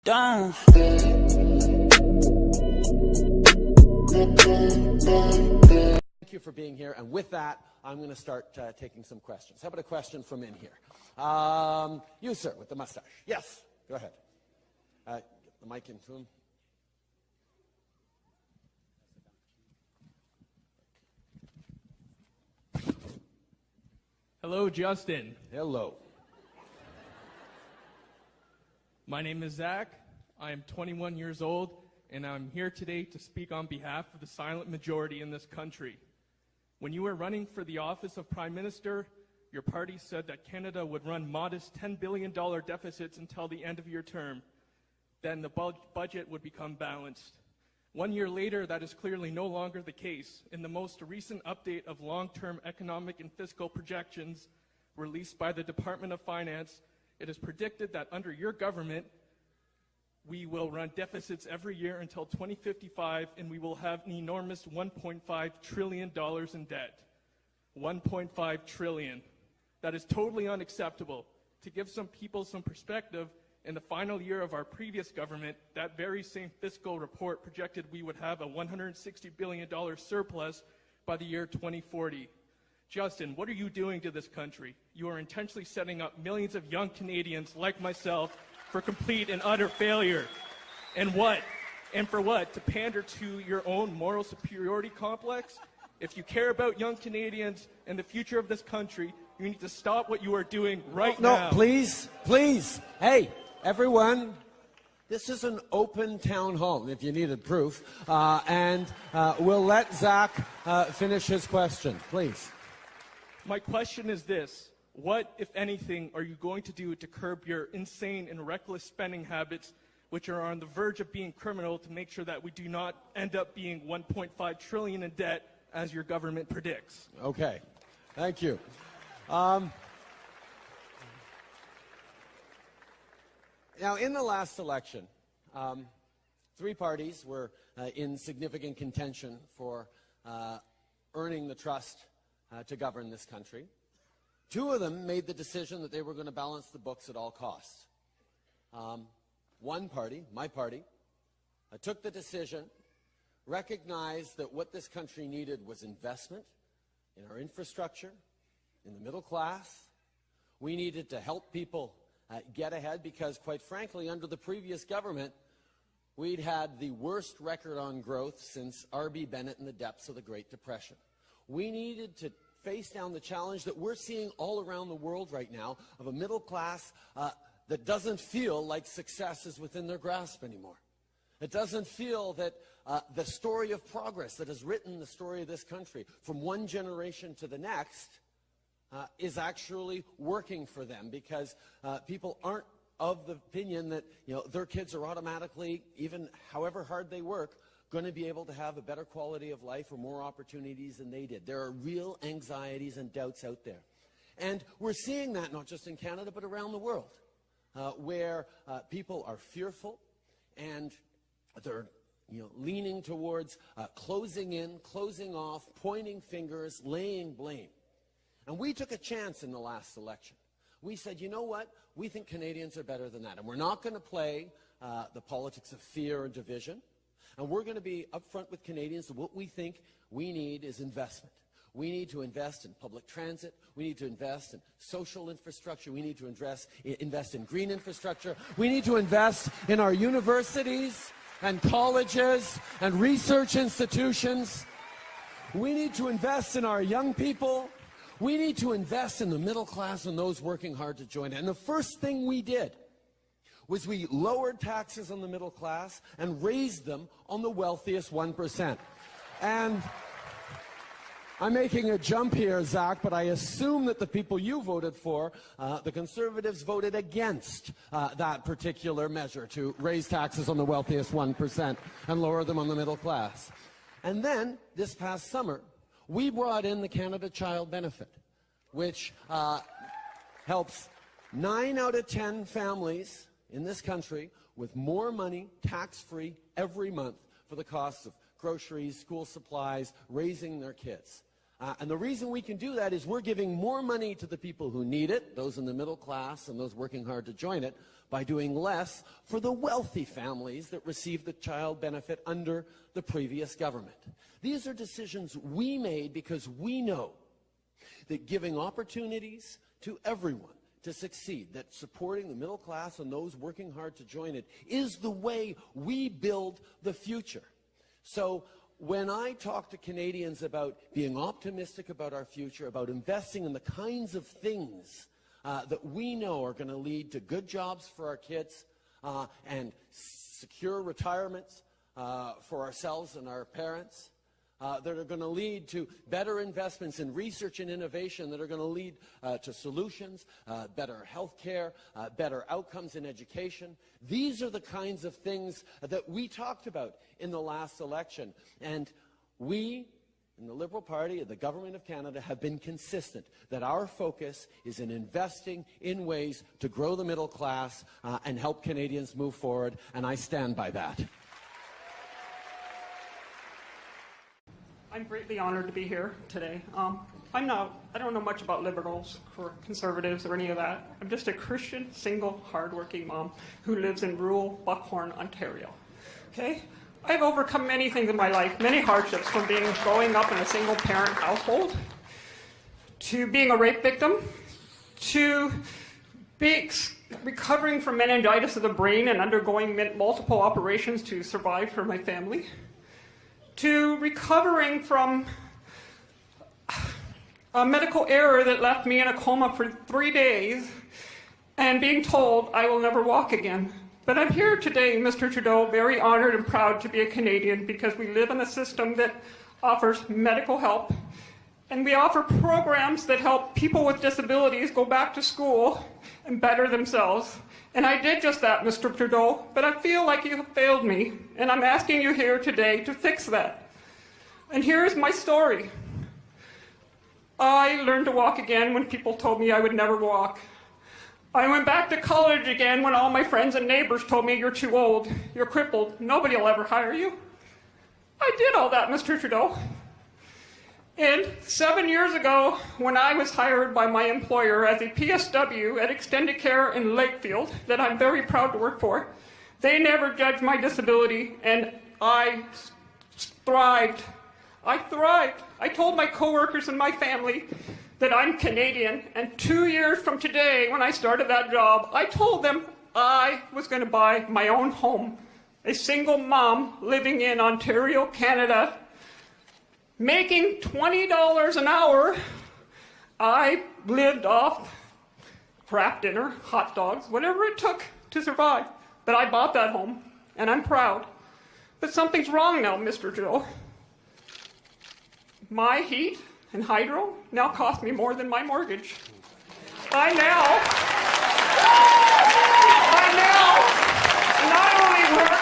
Done. Thank you for being here, and with that, I'm going to start taking some questions. How about a question from in here? You, sir, with the mustache. Yes, go ahead. Get the mic into him. Hello, Justin. Hello. My name is Zach. I am 21 years old, and I'm here today to speak on behalf of the silent majority in this country. When you were running for the office of Prime Minister, your party said that Canada would run modest $10 billion deficits until the end of your term. Then the budget would become balanced. 1 year later, that is clearly no longer the case. In the most recent update of long-term economic and fiscal projections released by the Department of Finance, it is predicted that under your government, we will run deficits every year until 2055, and we will have an enormous $1.5 trillion in debt. $1.5 trillion. That is totally unacceptable. To give some people some perspective, in the final year of our previous government, that very same fiscal report projected we would have a $160 billion surplus by the year 2040. Justin, what are you doing to this country? You are intentionally setting up millions of young Canadians like myself for complete and utter failure. And what? And for what? To pander to your own moral superiority complex? If you care about young Canadians and the future of this country, you need to stop what you are doing right now. No, please, please. Hey, everyone. This is an open town hall, if you needed proof. And we'll let Zach finish his question, please. My question is this. What, if anything, are you going to do to curb your insane and reckless spending habits, which are on the verge of being criminal, to make sure that we do not end up being $1.5 trillion in debt, as your government predicts? Okay. Thank you. Now, in the last election, three parties were in significant contention for earning the trust to govern this country. Two of them made the decision that they were going to balance the books at all costs. One party, my party, took the decision, recognized that what this country needed was investment in our infrastructure, in the middle class. We needed to help people get ahead because, quite frankly, under the previous government, we'd had the worst record on growth since R.B. Bennett in the depths of the Great Depression. We needed to face down the challenge that we're seeing all around the world right now of a middle class that doesn't feel like success is within their grasp anymore. It doesn't feel that the story of progress that has written the story of this country from one generation to the next is actually working for them, because people aren't of the opinion that their kids are automatically, even however hard they work, going to be able to have a better quality of life or more opportunities than they did. There are real anxieties and doubts out there. And we're seeing that not just in Canada, but around the world, where people are fearful and they're leaning towards closing in, closing off, pointing fingers, laying blame. And we took a chance in the last election. We said, you know what? We think Canadians are better than that. And we're not going to play the politics of fear and division. And we're going to be upfront with Canadians that what we think we need is investment. We need to invest in public transit. We need to invest in social infrastructure. We need to invest in green infrastructure. We need to invest in our universities and colleges and research institutions. We need to invest in our young people. We need to invest in the middle class and those working hard to join. And the first thing we did was we lowered taxes on the middle class and raised them on the wealthiest 1%. And I'm making a jump here, Zach, but I assume that the people you voted for, the Conservatives, voted against that particular measure to raise taxes on the wealthiest 1% and lower them on the middle class. And then, this past summer, we brought in the Canada Child Benefit, which helps 9 out of 10 families in this country with more money, tax-free, every month for the costs of groceries, school supplies, raising their kids. And the reason we can do that is we're giving more money to the people who need it, those in the middle class and those working hard to join it, by doing less for the wealthy families that received the child benefit under the previous government. These are decisions we made because we know that giving opportunities to everyone to succeed, that supporting the middle class and those working hard to join it is the way we build the future. So when I talk to Canadians about being optimistic about our future, about investing in the kinds of things that we know are going to lead to good jobs for our kids and secure retirements for ourselves and our parents, that are going to lead to better investments in research and innovation, that are going to lead to solutions, better health care, better outcomes in education. These are the kinds of things that we talked about in the last election. And we, in the Liberal Party and the Government of Canada, have been consistent that our focus is in investing in ways to grow the middle class and help Canadians move forward, and I stand by that. I'm greatly honored to be here today. I don't know much about liberals or conservatives or any of that. I'm just a Christian, single, hardworking mom who lives in rural Buckhorn, Ontario. Okay? I've overcome many things in my life, many hardships, from growing up in a single parent household, to being a rape victim, to recovering from meningitis of the brain and undergoing multiple operations to survive for my family, to recovering from a medical error that left me in a coma for 3 days and being told I will never walk again. But I'm here today, Mr. Trudeau, very honored and proud to be a Canadian, because we live in a system that offers medical help, and we offer programs that help people with disabilities go back to school and better themselves. And I did just that, Mr. Trudeau, but I feel like you have failed me, and I'm asking you here today to fix that. And here's my story. I learned to walk again when people told me I would never walk. I went back to college again when all my friends and neighbors told me, you're too old, you're crippled, nobody will ever hire you. I did all that, Mr. Trudeau. And 7 years ago, when I was hired by my employer as a PSW at Extended Care in Lakefield, that I'm very proud to work for, they never judged my disability, and I thrived. I thrived. I told my coworkers and my family that I'm Canadian, and 2 years from today, when I started that job, I told them I was going to buy my own home. A single mom living in Ontario, Canada, making $20 an hour. I lived off Kraft dinner, hot dogs, whatever it took to survive. But I bought that home, and I'm proud. But something's wrong now, Mr. Trudeau. My heat and hydro now cost me more than my mortgage. I now not only work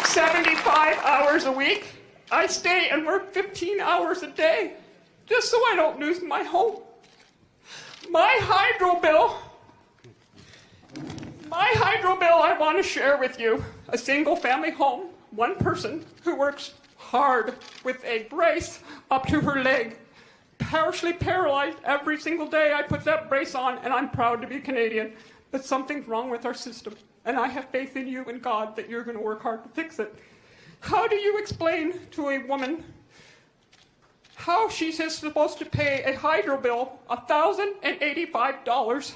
75 hours a week, I stay and work 15 hours a day, just so I don't lose my home. My hydro bill, I want to share with you. A single family home, one person who works hard with a brace up to her leg, partially paralyzed every single day. I put that brace on, and I'm proud to be Canadian. But something's wrong with our system, and I have faith in you and God that you're going to work hard to fix it. How do you explain to a woman how she's supposed to pay a hydro bill $1,085?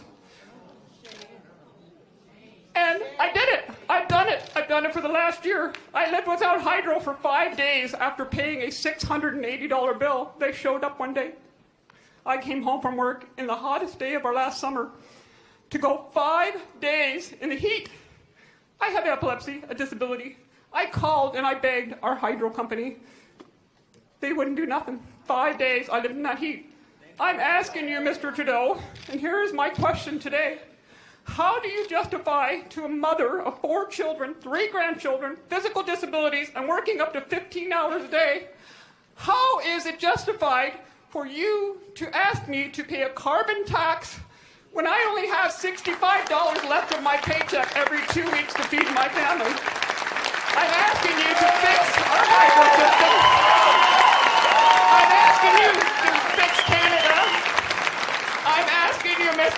And I did it. I've done it. I've done it for the last year. I lived without hydro for 5 days after paying a $680 bill. They showed up one day. I came home from work in the hottest day of our last summer to go 5 days in the heat. I have epilepsy, a disability. I called and I begged our hydro company. They wouldn't do nothing. 5 days I lived in that heat. I'm asking you, Mr. Trudeau, and here is my question today. How do you justify to a mother of 4 children, 3 grandchildren, physical disabilities, and working up to 15 hours a day, how is it justified for you to ask me to pay a carbon tax when I only have $65 left of my paycheck every 2 weeks to feed my family? I'm asking you to fix our hydro system. I'm asking you to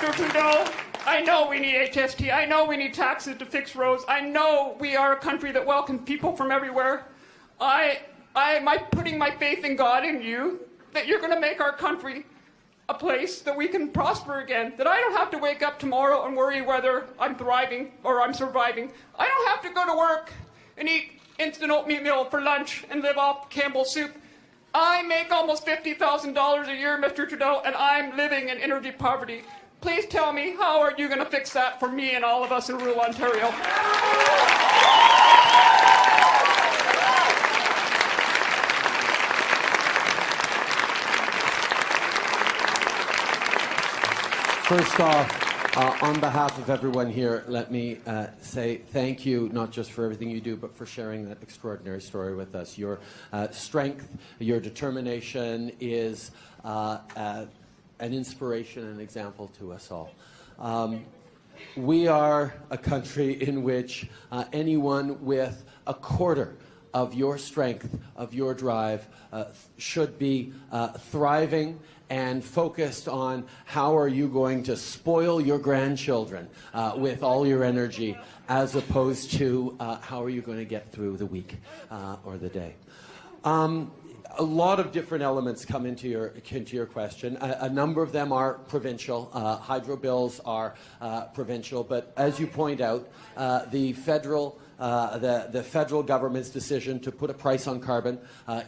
Mr. Trudeau, I know we need HST. I know we need taxes to fix roads. I know we are a country that welcomes people from everywhere. Am putting my faith in God and you, that you're going to make our country a place that we can prosper again, that I don't have to wake up tomorrow and worry whether I'm thriving or I'm surviving. I don't have to go to work and eat instant oatmeal for lunch and live off Campbell's soup. I make almost $50,000 a year, Mr. Trudeau, and I'm living in energy poverty. Please tell me, how are you going to fix that for me and all of us in rural Ontario? First off, on behalf of everyone here, let me say thank you, not just for everything you do, but for sharing that extraordinary story with us. Your strength, your determination is an inspiration and an example to us all. We are a country in which anyone with a quarter of your strength, of your drive, should be thriving and focused on how are you going to spoil your grandchildren with all your energy, as opposed to how are you going to get through the week or the day. A lot of different elements come into your question. A number of them are provincial. Hydro bills are provincial, but as you point out, the federal government's decision to put a price on carbon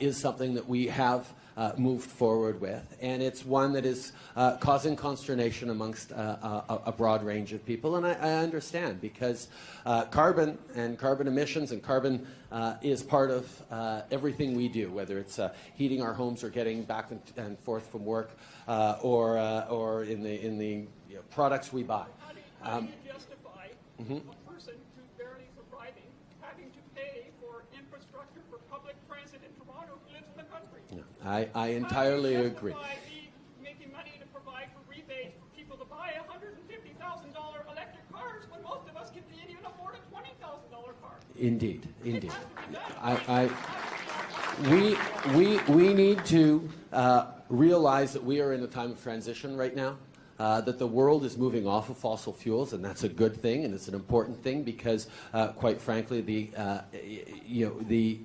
is something that we have moved forward with, and it's one that is causing consternation amongst a broad range of people, and I understand, because carbon and carbon emissions and carbon is part of everything we do, whether it's heating our homes or getting back and forth from work, or in the products we buy. How do you justify a person who's barely surviving having to pay for infrastructure for public transit in Toronto who lives in the country? No, I entirely agree. How do you justify making money to provide for rebates for people to buy $150,000 electric cars when most of us can't even afford a $20,000 car? Indeed. We need to realize that we are in a time of transition right now. That the world is moving off of fossil fuels, and that's a good thing, and it's an important thing, because, quite frankly, the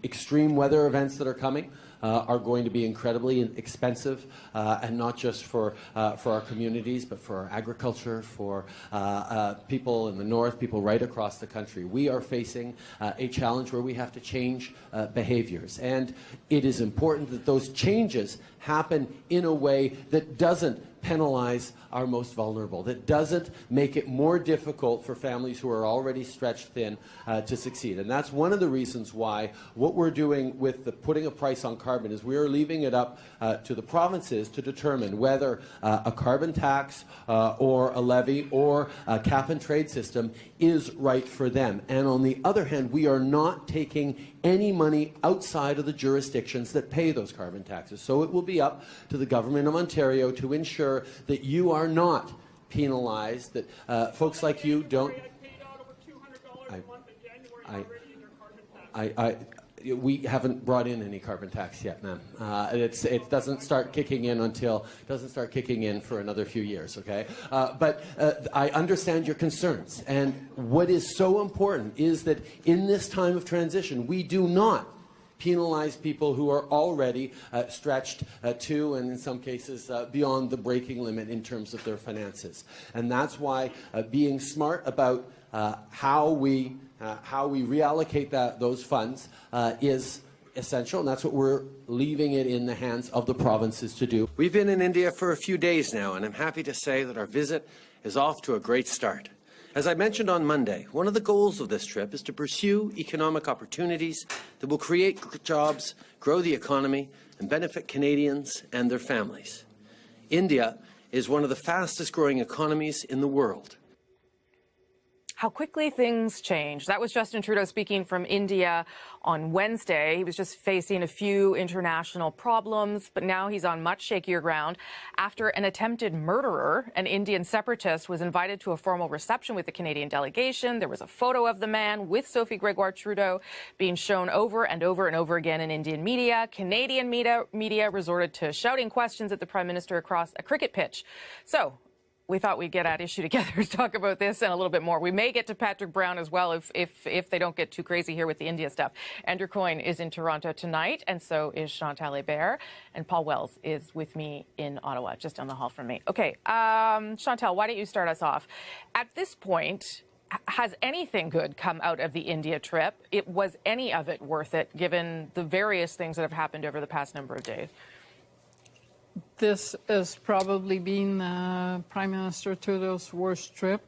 extreme weather events that are coming are going to be incredibly expensive, and not just for our communities, but for our agriculture, for people in the north, people right across the country. We are facing a challenge where we have to change behaviors, and it is important that those changes happen in a way that doesn't penalize our most vulnerable, that doesn't make it more difficult for families who are already stretched thin to succeed. And that's one of the reasons why what we're doing with the putting a price on carbon is we are leaving it up to the provinces to determine whether a carbon tax or a levy or a cap and trade system is right for them. And on the other hand, we are not taking any money outside of the jurisdictions that pay those carbon taxes. So it will be up to the Government of Ontario to ensure that you are not penalized, that folks like you don't... We haven't brought in any carbon tax yet, ma'am. It doesn't start kicking in for another few years, okay? But I understand your concerns, and what is so important is that in this time of transition, we do not penalize people who are already stretched to, and in some cases, beyond the breaking limit in terms of their finances. And that's why being smart about how we reallocate those funds is essential, and that's what we're leaving it in the hands of the provinces to do. We've been in India for a few days now, and I'm happy to say that our visit is off to a great start. As I mentioned on Monday, one of the goals of this trip is to pursue economic opportunities that will create jobs, grow the economy, and benefit Canadians and their families. India is one of the fastest growing economies in the world. How quickly things change. That was Justin Trudeau speaking from India on Wednesday. He was just facing a few international problems, but now he's on much shakier ground after an attempted murderer, an Indian separatist, was invited to a formal reception with the Canadian delegation. There was a photo of the man with Sophie Gregoire Trudeau being shown over and over and over again in Indian media. Canadian media resorted to shouting questions at the Prime Minister across a cricket pitch. So, we thought we'd get at issue together to talk about this and a little bit more. We may get to Patrick Brown as well if they don't get too crazy here with the India stuff. Andrew Coyne is in Toronto tonight, and so is Chantal Hébert, and Paul Wells is with me in Ottawa, just down the hall from me. Okay, Chantal, why don't you start us off? At this point, has anything good come out of the India trip? Was any of it worth it, given the various things that have happened over the past number of days? This has probably been Prime Minister Trudeau's worst trip.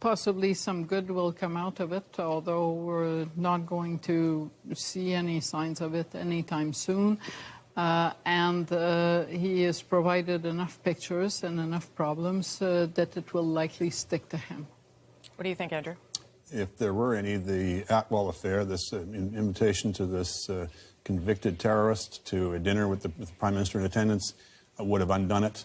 Possibly some good will come out of it, although we're not going to see any signs of it anytime soon. And he has provided enough pictures and enough problems that it will likely stick to him. What do you think, Andrew? If there were any, the Atwell affair, this invitation to this convicted terrorist to a dinner with the Prime Minister in attendance would have undone it.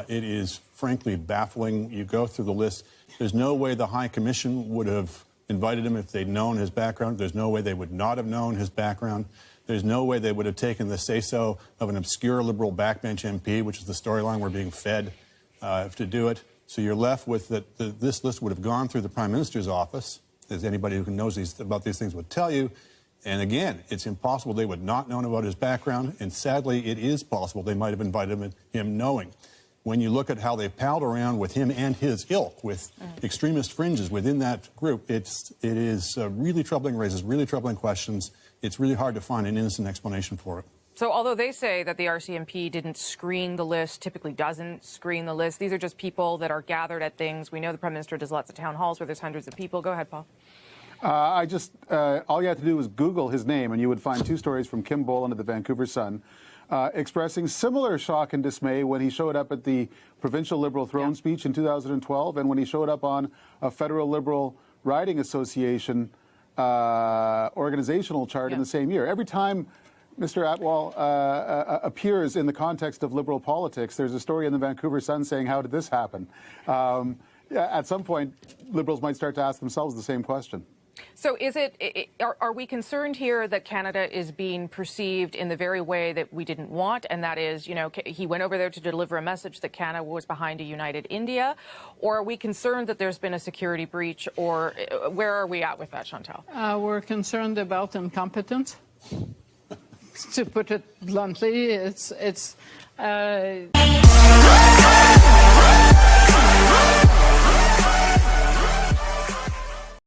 It is frankly baffling. You go through the list. There's no way the High Commission would have invited him if they'd known his background. There's no way they would not have known his background. There's no way they would have taken the say-so of an obscure Liberal backbench MP, which is the storyline we're being fed, to do it. So you're left with that this list would have gone through the Prime Minister's office, as anybody who knows about these things would tell you. And again, it's impossible they would not know about his background, and sadly, it is possible they might have invited him knowing. When you look at how they've palled around with him and his ilk, with extremist fringes within that group, it is really troubling, raises really troubling questions. It's really hard to find an innocent explanation for it. So although they say that the RCMP didn't screen the list, typically doesn't screen the list, these are just people that are gathered at things. We know the Prime Minister does lots of town halls where there's hundreds of people. Go ahead, Paul. All you had to do was Google his name, and you would find two stories from Kim Boland of the Vancouver Sun expressing similar shock and dismay when he showed up at the Provincial Liberal Throne speech in 2012 and when he showed up on a Federal Liberal Riding Association organizational chart in the same year. Every time Mr. Atwell appears in the context of Liberal politics, there's a story in the Vancouver Sun saying, how did this happen? At some point, Liberals might start to ask themselves the same question. So are we concerned here that Canada is being perceived in the very way that we didn't want, and that is, you know, he went over there to deliver a message that Canada was behind a united India? Or are we concerned that there's been a security breach, or where are we at with that, Chantal? We're concerned about incompetence. To put it bluntly, it's